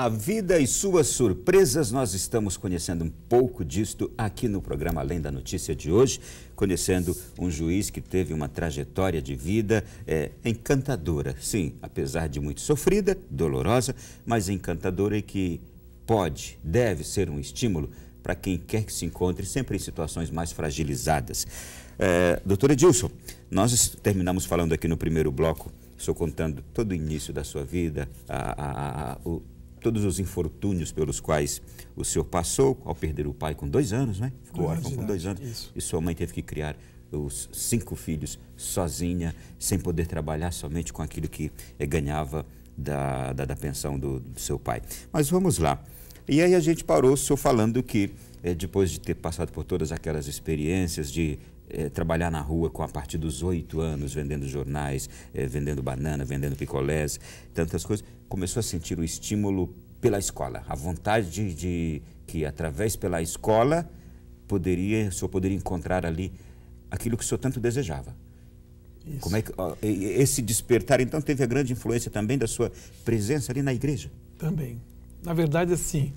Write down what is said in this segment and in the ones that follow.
A vida e suas surpresas, nós estamos conhecendo um pouco disto aqui no programa Além da Notícia de hoje, conhecendo um juiz que teve uma trajetória de vida encantadora, sim, apesar de muito sofrida, dolorosa, mas encantadora e que pode, deve ser um estímulo para quem quer que se encontre sempre em situações mais fragilizadas. Doutor Edilson, nós terminamos falando aqui no primeiro bloco, estou contando todo o início da sua vida, todos os infortúnios pelos quais o senhor passou ao perder o pai com 2 anos, né? Ficou órfão com 2 anos. Isso. E sua mãe teve que criar os 5 filhos sozinha, sem poder trabalhar, somente com aquilo que ganhava da pensão do seu pai. Mas vamos lá. E aí a gente parou, o senhor falando que depois de ter passado por todas aquelas experiências de trabalhar na rua a partir dos 8 anos, vendendo jornais, vendendo banana, vendendo picolés, tantas coisas, começou a sentir o estímulo pela escola, a vontade de que através pela escola o senhor poderia encontrar ali aquilo que o senhor tanto desejava. Isso. Como é que esse despertar então teve a grande influência também da sua presença ali na igreja? Também. Na verdade, assim,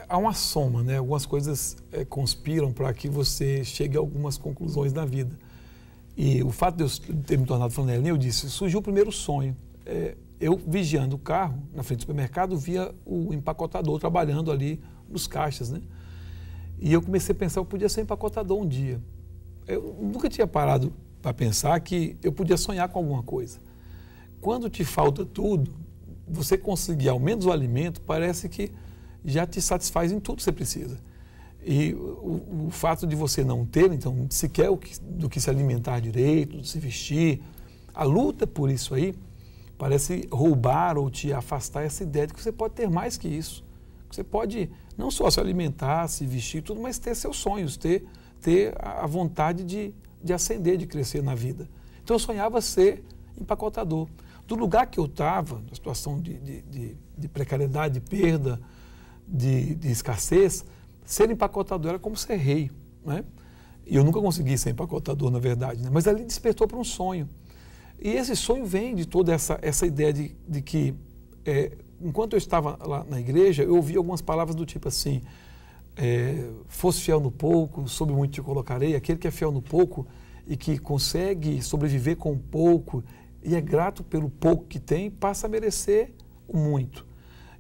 há uma soma, né? Algumas coisas conspiram para que você chegue a algumas conclusões na vida. E o fato de eu ter me tornado flanelinha, eu disse, surgiu o primeiro sonho. Eu vigiando o carro, na frente do supermercado, via o empacotador trabalhando ali nos caixas, né? E eu comecei a pensar que eu podia ser empacotador um dia. Eu nunca tinha parado para pensar que eu podia sonhar com alguma coisa. Quando te falta tudo, você conseguir ao menos o alimento, parece que já te satisfaz em tudo que você precisa. E o fato de você não ter, então, sequer do que se alimentar direito, de se vestir, a luta por isso aí, parece roubar ou te afastar essa ideia de que você pode ter mais que isso. Você pode não só se alimentar, se vestir, tudo, mas ter seus sonhos, ter a vontade de ascender, de crescer na vida. Então eu sonhava ser empacotador. Do lugar que eu estava, na situação de precariedade, de perda, de escassez, ser empacotador era como ser rei, né? E eu nunca consegui ser empacotador, na verdade, né? Mas ali despertou para um sonho. E esse sonho vem de toda essa ideia de que, enquanto eu estava lá na igreja, eu ouvi algumas palavras do tipo assim, fosse fiel no pouco, sobre muito te colocarei. Aquele que é fiel no pouco e que consegue sobreviver com pouco e é grato pelo pouco que tem, passa a merecer o muito.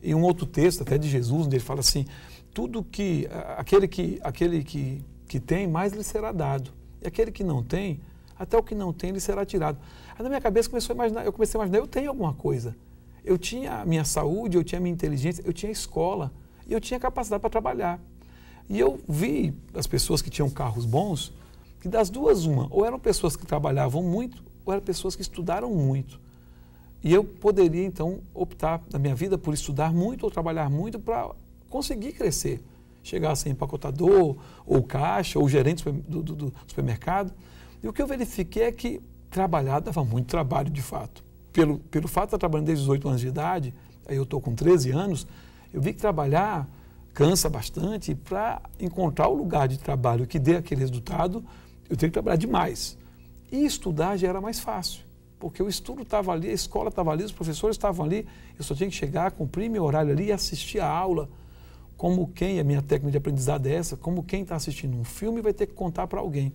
E um outro texto, até de Jesus, onde ele fala assim, tudo que aquele que tem, mais lhe será dado. E aquele que não tem, até o que não tem, lhe será tirado. Aí na minha cabeça eu comecei a imaginar, eu tenho alguma coisa. Eu tinha a minha saúde, eu tinha a minha inteligência, eu tinha escola, e eu tinha capacidade para trabalhar. E eu vi as pessoas que tinham carros bons, que das duas uma, ou eram pessoas que trabalhavam muito, ou eram pessoas que estudaram muito. E eu poderia, então, optar na minha vida por estudar muito ou trabalhar muito para conseguir crescer. Chegar a ser empacotador, ou caixa, ou gerente do supermercado. E o que eu verifiquei é que trabalhar dava muito trabalho, de fato. Pelo fato de estar trabalhando desde os 8 anos de idade, aí eu estou com 13 anos, eu vi que trabalhar cansa bastante. Para encontrar o lugar de trabalho que dê aquele resultado, eu tenho que trabalhar demais. E estudar já era mais fácil, porque o estudo estava ali, a escola estava ali, os professores estavam ali, eu só tinha que chegar, cumprir meu horário ali e assistir a aula, como quem, a minha técnica de aprendizado é essa, como quem está assistindo um filme vai ter que contar para alguém.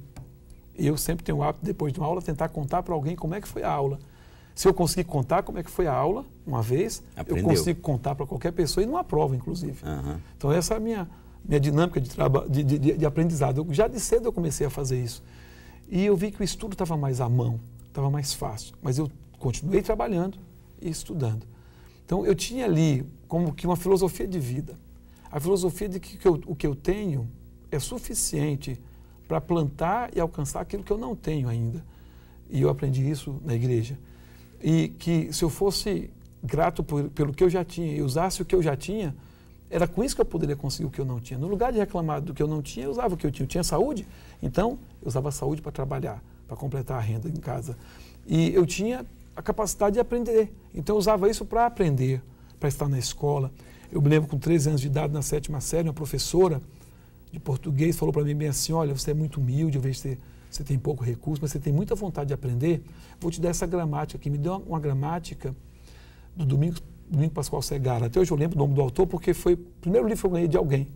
E eu sempre tenho o hábito, depois de uma aula, tentar contar para alguém como é que foi a aula. Se eu conseguir contar como é que foi a aula, uma vez, eu consigo contar para qualquer pessoa e numa prova, inclusive. Uhum. Então essa é a minha dinâmica de aprendizado. Já de cedo eu comecei a fazer isso. E eu vi que o estudo estava mais à mão, estava mais fácil. Mas eu continuei trabalhando e estudando. Então eu tinha ali como que uma filosofia de vida. A filosofia de que o que eu tenho é suficiente para plantar e alcançar aquilo que eu não tenho ainda. E eu aprendi isso na igreja. E que se eu fosse grato pelo que eu já tinha e usasse o que eu já tinha, era com isso que eu poderia conseguir o que eu não tinha. No lugar de reclamar do que eu não tinha, eu usava o que eu tinha. Eu tinha saúde, então eu usava a saúde para trabalhar, para completar a renda em casa. E eu tinha a capacidade de aprender, então eu usava isso para aprender, para estar na escola. Eu me lembro com 13 anos de idade, na 7ª série, uma professora de português falou para mim bem assim, olha, você é muito humilde, eu vejo que você tem pouco recurso, mas você tem muita vontade de aprender, vou te dar essa gramática aqui. Me deu uma gramática do Domingos Domingo Pascoal Segara. Até hoje eu lembro o nome do autor porque foi o primeiro livro que eu ganhei de alguém.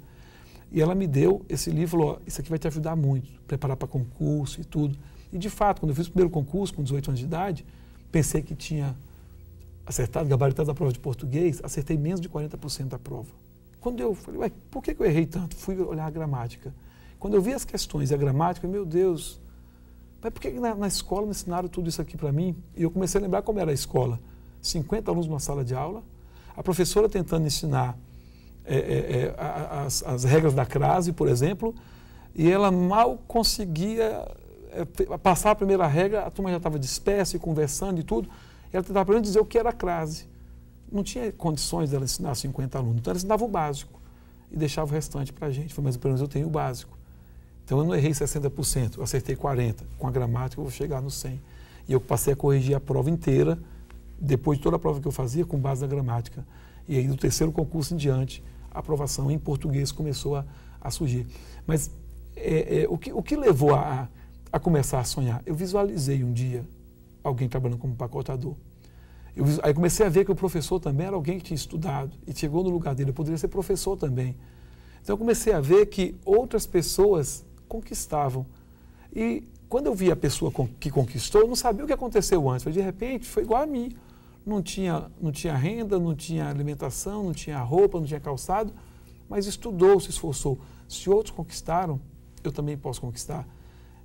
E ela me deu esse livro e falou, isso aqui vai te ajudar muito, preparar para concurso e tudo. E de fato, quando eu fiz o primeiro concurso, com 18 anos de idade, pensei que tinha acertado, gabaritado a prova de português, acertei menos de 40% da prova. Quando eu falei, ué, por que eu errei tanto? Fui olhar a gramática. Quando eu vi as questões e a gramática, meu Deus, mas por que na escola me ensinaram tudo isso aqui para mim? E eu comecei a lembrar como era a escola. 50 alunos numa sala de aula, a professora tentando ensinar as regras da crase, por exemplo, e ela mal conseguia passar a primeira regra, a turma já estava dispersa e conversando e tudo, e ela tentava apenas dizer o que era a crase. Não tinha condições dela ensinar 50 alunos, então ela ensinava o básico e deixava o restante para a gente. Falei, mas pelo menos eu tenho o básico. Então eu não errei 60%, eu acertei 40%. Com a gramática eu vou chegar no 100%. E eu passei a corrigir a prova inteira, depois de toda a prova que eu fazia, com base na gramática. E aí, do terceiro concurso em diante, a aprovação em português começou a surgir. Mas o que levou a começar a sonhar? Eu visualizei um dia alguém trabalhando como empacotador. Aí comecei a ver que o professor também era alguém que tinha estudado e chegou no lugar dele, eu poderia ser professor também. Então eu comecei a ver que outras pessoas conquistavam. E quando eu vi a pessoa que conquistou, eu não sabia o que aconteceu antes, mas de repente foi igual a mim. Não tinha renda, não tinha alimentação, não tinha roupa, não tinha calçado, mas estudou, se esforçou. Se outros conquistaram, eu também posso conquistar.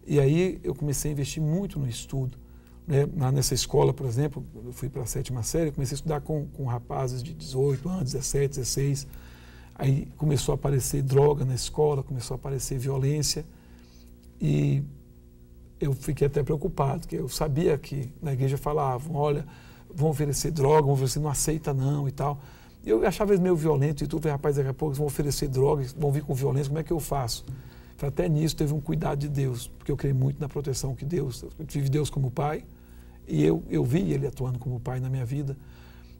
E aí eu comecei a investir muito no estudo. Né? Nessa escola, por exemplo, eu fui para a 7ª série, comecei a estudar com rapazes de 18 anos, 17, 16. Aí começou a aparecer droga na escola, começou a aparecer violência. E eu fiquei até preocupado, porque eu sabia que na igreja falavam, olha, vão oferecer droga, vão oferecer, não aceita não e tal. Eu achava eles meio violentos e tudo, rapaz, daqui a pouco eles vão oferecer drogas, vão vir com violência, como é que eu faço? Até nisso teve um cuidado de Deus, porque eu creio muito na proteção que Deus, eu tive Deus como pai, e eu vi Ele atuando como pai na minha vida.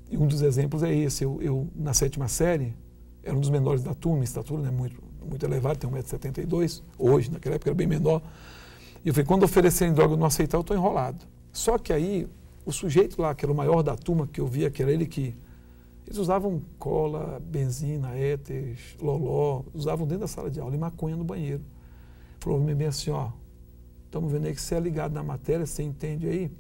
E um dos exemplos é esse, eu na 7ª série, era um dos menores da turma, em estatura, né, muito elevado, tem 1,72 m, hoje, naquela época era bem menor. E eu falei, quando oferecerem droga eu não aceitar, eu estou enrolado. Só que aí, o sujeito lá, que era o maior da turma, que eu via que era ele que... Eles usavam cola, benzina, éter, loló, usavam dentro da sala de aula e maconha no banheiro. Falou bem assim, ó, estamos vendo aí que você é ligado na matéria, você entende aí,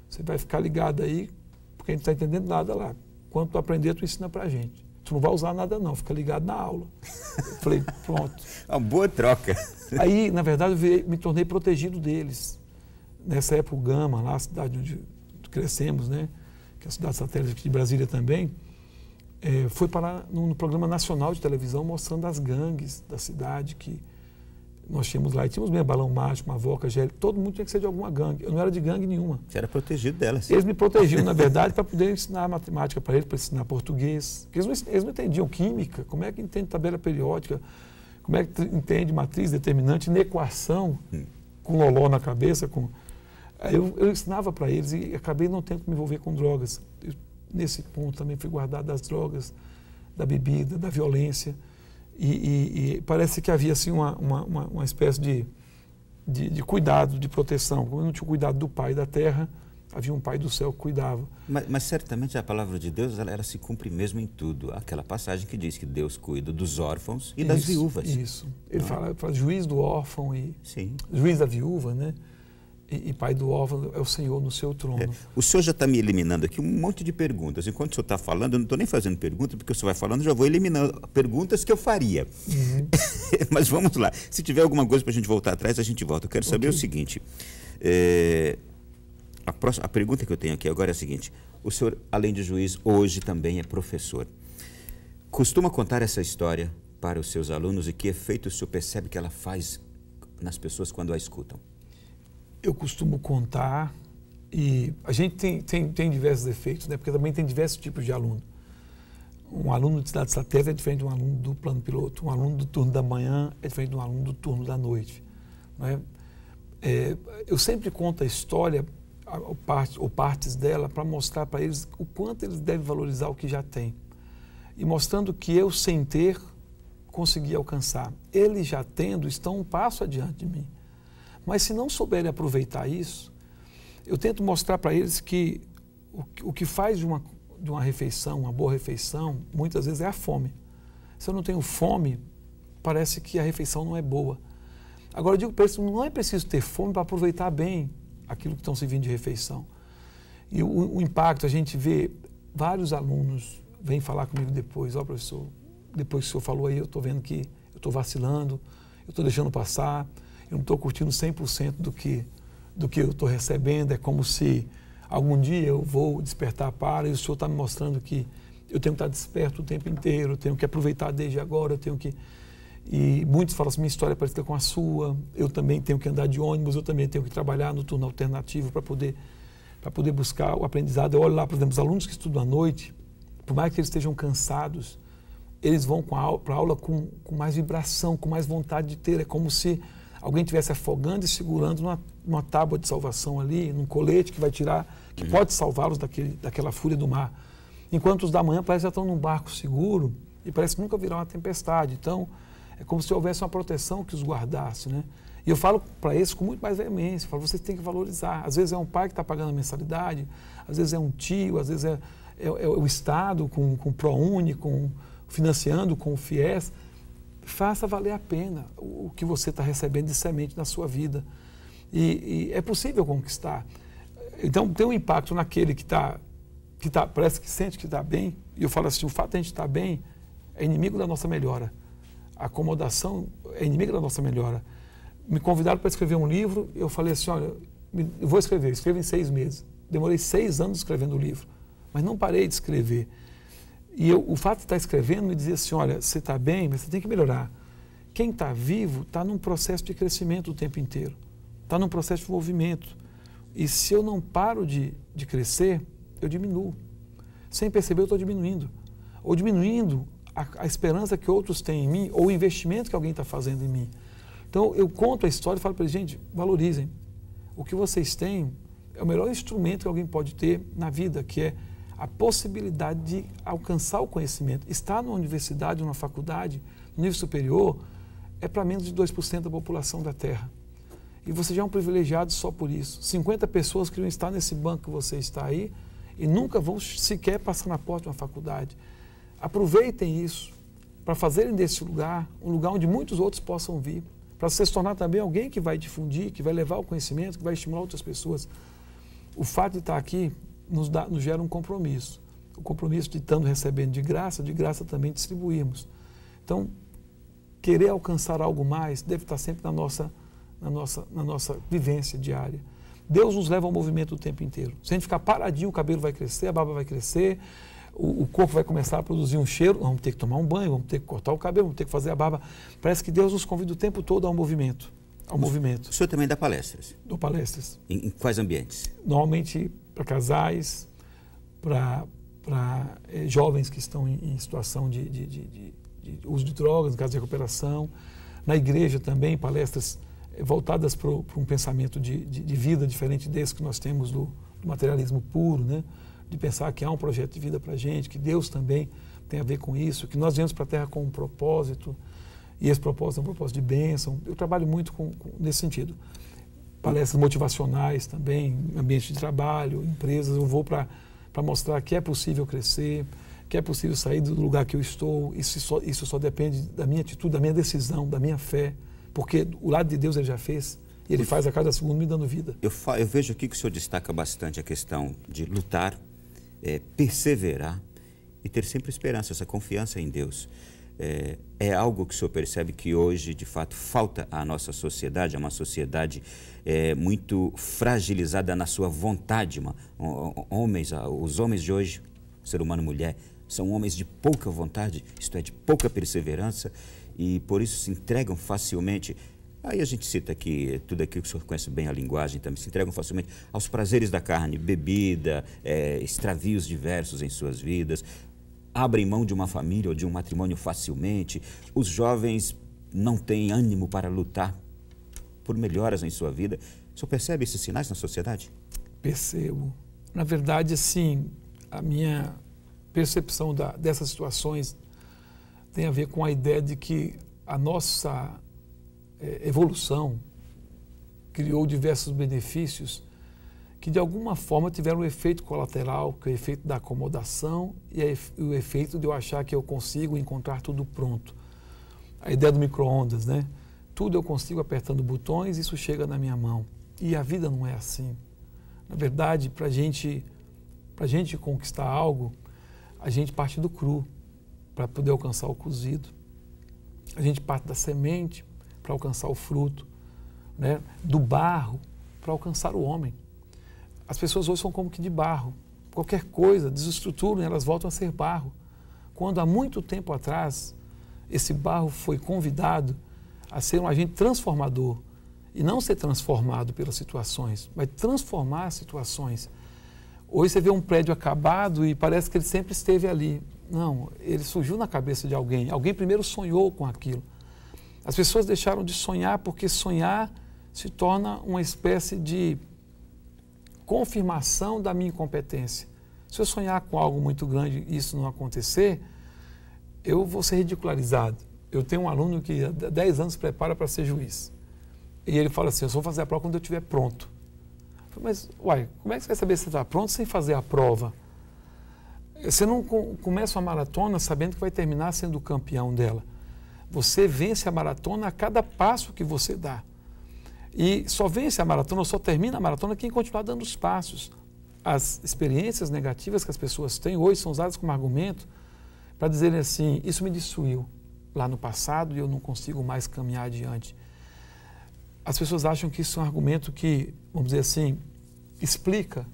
você vai ficar ligado aí, porque a gente não está entendendo nada lá. Quando tu aprender, tu ensina pra gente. Tu não vai usar nada não, fica ligado na aula. Eu falei, pronto. Uma boa troca. Aí, na verdade, me tornei protegido deles. Nessa época, o Gama, lá, a cidade onde crescemos, né, que é a cidade satélite aqui de Brasília também, foi parar no programa nacional de televisão mostrando as gangues da cidade que nós tínhamos lá. E tínhamos mesmo Balão Mágico, Mavoca, Gélio, todo mundo tinha que ser de alguma gangue. Eu não era de gangue nenhuma. Você era protegido delas. Eles me protegiam, na verdade, para poder ensinar matemática para eles, para ensinar português. Porque eles não entendiam química, como é que entende tabela periódica, como é que entende matriz determinante, na equação, com loló na cabeça. Aí eu ensinava para eles e acabei não tendo que me envolver com drogas. Nesse ponto também fui guardado das drogas, da bebida, da violência. E parece que havia assim uma espécie de cuidado, de proteção. Como eu não tinha o cuidado do pai da terra, havia um pai do céu que cuidava. Mas certamente a palavra de Deus ela se cumpre mesmo em tudo. Aquela passagem que diz que Deus cuida dos órfãos e das viúvas. Isso. Ele fala juiz do órfão e Sim. Juiz da viúva, né? E pai do órfão é o Senhor no seu trono. O senhor já está me eliminando aqui um monte de perguntas. Enquanto o senhor está falando, eu não estou nem fazendo pergunta, porque o senhor vai falando, eu já vou eliminando perguntas que eu faria. Mas vamos lá. Se tiver alguma coisa para a gente voltar atrás, a gente volta. Eu quero saber o seguinte. A pergunta que eu tenho aqui agora é a seguinte. O senhor, além de juiz, hoje também é professor. Costuma contar essa história para os seus alunos e que efeito o senhor percebe que ela faz nas pessoas quando a escutam? Eu costumo contar, e a gente tem diversos efeitos, né? Porque também tem diversos tipos de aluno. Um aluno de cidade satélite é diferente de um aluno do plano piloto, um aluno do turno da manhã é diferente de um aluno do turno da noite. Não é? Eu sempre conto a história, ou partes dela, para mostrar para eles o quanto eles devem valorizar o que já têm. E mostrando que eu, sem ter, consegui alcançar. Eles já tendo, estão um passo adiante de mim. Mas se não souberem aproveitar isso, eu tento mostrar para eles que o que faz de uma refeição, uma boa refeição, muitas vezes é a fome. Se eu não tenho fome, parece que a refeição não é boa. Agora, eu digo para eles, não é preciso ter fome para aproveitar bem aquilo que estão servindo de refeição. E o impacto, a gente vê vários alunos vêm falar comigo depois, ó, professor, depois que o senhor falou aí, eu estou vendo que eu estou vacilando, eu estou deixando passar, eu não estou curtindo 100% do que eu estou recebendo, é como se algum dia eu vou despertar para e o senhor está me mostrando que eu tenho que estar desperto o tempo inteiro, eu tenho que aproveitar desde agora, eu tenho que... E muitos falam assim, minha história é parecida com a sua, eu também tenho que andar de ônibus, eu também tenho que trabalhar no turno alternativo para poder buscar o aprendizado. Eu olho lá, por exemplo, os alunos que estudam à noite, por mais que eles estejam cansados, eles vão para a aula com mais vibração, com mais vontade de ter. É como se alguém estivesse afogando e segurando numa tábua de salvação ali, num colete que vai tirar, que pode salvá-los daquela fúria do mar. Enquanto os da manhã parece que já estão num barco seguro e parece que nunca virá uma tempestade. Então, é como se houvesse uma proteção que os guardasse, né? E eu falo para esses com muito mais veemência, eu falo, vocês têm que valorizar. Às vezes é um pai que está pagando a mensalidade, às vezes é um tio, às vezes é o Estado com o ProUni, financiando com o FIES. Faça valer a pena o que você está recebendo de semente na sua vida. E é possível conquistar. Então, tem um impacto naquele que parece que sente que está bem, e eu falo assim, o fato de a gente estar bem é inimigo da nossa melhora. A acomodação é inimiga da nossa melhora. Me convidaram para escrever um livro, eu falei assim, olha, eu vou escrevo em 6 meses. Demorei 6 anos escrevendo o livro, mas não parei de escrever. E o fato de estar escrevendo me dizia assim, olha, você está bem, mas você tem que melhorar. Quem está vivo está num processo de crescimento o tempo inteiro, está num processo de movimento. E se eu não paro de crescer, eu diminuo. Sem perceber, eu estou diminuindo. Ou diminuindo a esperança que outros têm em mim, ou o investimento que alguém está fazendo em mim. Então, eu conto a história e falo para eles, gente, valorizem. O que vocês têm é o melhor instrumento que alguém pode ter na vida, que é a possibilidade de alcançar o conhecimento. Estar numa universidade, numa faculdade, no nível superior, é para menos de 2% da população da Terra. E você já é um privilegiado só por isso. 50 pessoas queriam estar nesse banco que você está aí e nunca vão sequer passar na porta de uma faculdade. Aproveitem isso para fazerem desse lugar um lugar onde muitos outros possam vir, para se tornar também alguém que vai difundir, que vai levar o conhecimento, que vai estimular outras pessoas. O fato de estar aqui nos gera um compromisso. O compromisso de estando recebendo de graça também distribuirmos. Então, querer alcançar algo mais deve estar sempre na nossa vivência diária. Deus nos leva ao movimento o tempo inteiro. Se a gente ficar paradinho, o cabelo vai crescer, a barba vai crescer, o corpo vai começar a produzir um cheiro, vamos ter que tomar um banho, vamos ter que cortar o cabelo, vamos ter que fazer a barba. Parece que Deus nos convida o tempo todo ao movimento. O senhor também dá palestras? Dou palestras. Em quais ambientes? Normalmente para casais, para jovens que estão em situação de uso de drogas, no caso de recuperação. Na igreja também, palestras voltadas para um pensamento de vida diferente desse que nós temos do materialismo puro, né? De pensar que há um projeto de vida para a gente, que Deus também tem a ver com isso, que nós viemos para a Terra com um propósito, e esse propósito é um propósito de bênção. Eu trabalho muito nesse sentido. Palestras motivacionais também, ambiente de trabalho, empresas, eu vou para mostrar que é possível crescer, que é possível sair do lugar que eu estou. Isso só depende da minha atitude, da minha decisão, da minha fé, porque o lado de Deus ele já fez, e ele faz a cada segundo me dando vida. Eu vejo aqui que o senhor destaca bastante a questão de lutar, perseverar e ter sempre esperança, essa confiança em Deus. É algo que o senhor percebe que hoje, de fato, falta à nossa sociedade, é uma sociedade muito fragilizada na sua vontade. Os homens de hoje, ser humano, mulher, são homens de pouca vontade, isto é, de pouca perseverança, e por isso se entregam facilmente. Aí a gente cita aqui tudo aquilo que o senhor conhece bem a linguagem, também se entregam facilmente aos prazeres da carne, bebida, extravios diversos em suas vidas, abrem mão de uma família ou de um matrimônio facilmente. Os jovens não têm ânimo para lutar por melhoras em sua vida. O senhor percebe esses sinais na sociedade? Percebo. Na verdade, assim, a minha percepção dessas situações tem a ver com a ideia de que a nossa evolução criou diversos benefícios que de alguma forma tiveram o efeito colateral, que é o efeito da acomodação e o efeito de eu achar que eu consigo encontrar tudo pronto. A ideia do micro-ondas, né? Tudo eu consigo apertando botões, isso chega na minha mão. E a vida não é assim. Na verdade, para a gente conquistar algo, a gente parte do cru para poder alcançar o cozido. A gente parte da semente para alcançar o fruto, né? Do barro para alcançar o homem. As pessoas hoje são como que de barro. Qualquer coisa, desestruturam e elas voltam a ser barro. Quando há muito tempo atrás, esse barro foi convidado a ser um agente transformador e não ser transformado pelas situações, mas transformar as situações. Hoje você vê um prédio acabado e parece que ele sempre esteve ali. Não, ele surgiu na cabeça de alguém. Alguém primeiro sonhou com aquilo. As pessoas deixaram de sonhar porque sonhar se torna uma espécie de confirmação da minha incompetência. Se eu sonhar com algo muito grande e isso não acontecer, eu vou ser ridicularizado. Eu tenho um aluno que há 10 anos se prepara para ser juiz. E ele fala assim, eu só vou fazer a prova quando eu estiver pronto. Eu falei, mas, uai, como é que você vai saber se você está pronto sem fazer a prova? Você não começa uma maratona sabendo que vai terminar sendo o campeão dela. Você vence a maratona a cada passo que você dá. E só vence a maratona, ou só termina a maratona quem continuar dando os passos. As experiências negativas que as pessoas têm hoje são usadas como argumento para dizerem assim, isso me destruiu lá no passado e eu não consigo mais caminhar adiante. As pessoas acham que isso é um argumento que, vamos dizer assim, explica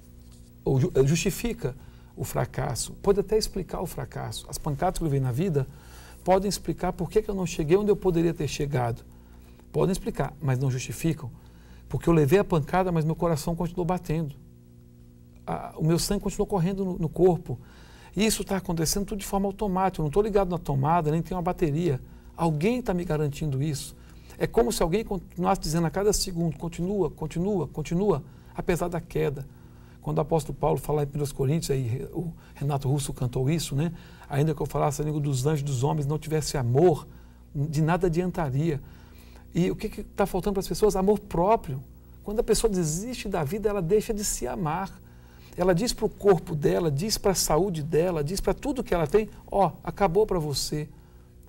ou justifica o fracasso. Pode até explicar o fracasso. As pancadas que eu levei na vida podem explicar por que eu não cheguei onde eu poderia ter chegado. Podem explicar, mas não justificam. Porque eu levei a pancada, mas meu coração continuou batendo. O meu sangue continuou correndo no corpo. E isso está acontecendo tudo de forma automática. Eu não estou ligado na tomada, nem tenho uma bateria. Alguém está me garantindo isso. É como se alguém continuasse dizendo a cada segundo, continua, continua, continua, apesar da queda. Quando o apóstolo Paulo fala em 1 Coríntios, aí o Renato Russo cantou isso, né? Ainda que eu falasse a língua dos anjos dos homens, não tivesse amor, de nada adiantaria. E o que está faltando para as pessoas? Amor próprio. Quando a pessoa desiste da vida, ela deixa de se amar. Ela diz para o corpo dela, diz para a saúde dela, diz para tudo que ela tem, ó, acabou para você.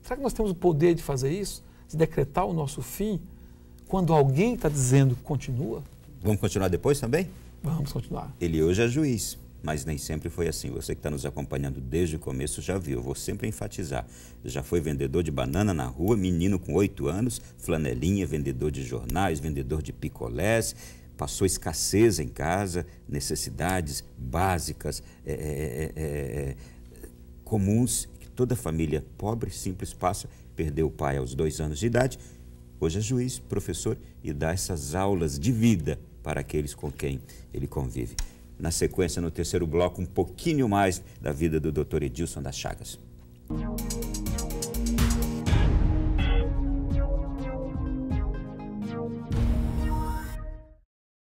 Será que nós temos o poder de fazer isso? De decretar o nosso fim? Quando alguém está dizendo, continua? Vamos continuar depois também? Vamos continuar. Ele hoje é juiz, mas nem sempre foi assim. Você que está nos acompanhando desde o começo já viu, eu vou sempre enfatizar. Já foi vendedor de banana na rua, menino com 8 anos, flanelinha, vendedor de jornais, vendedor de picolés, passou escassez em casa, necessidades básicas, comuns, que toda família pobre, simples passa. Perdeu o pai aos 2 anos de idade, hoje é juiz, professor e dá essas aulas de vida para aqueles com quem ele convive. Na sequência, no terceiro bloco, um pouquinho mais da vida do Dr. Edilson das Chagas.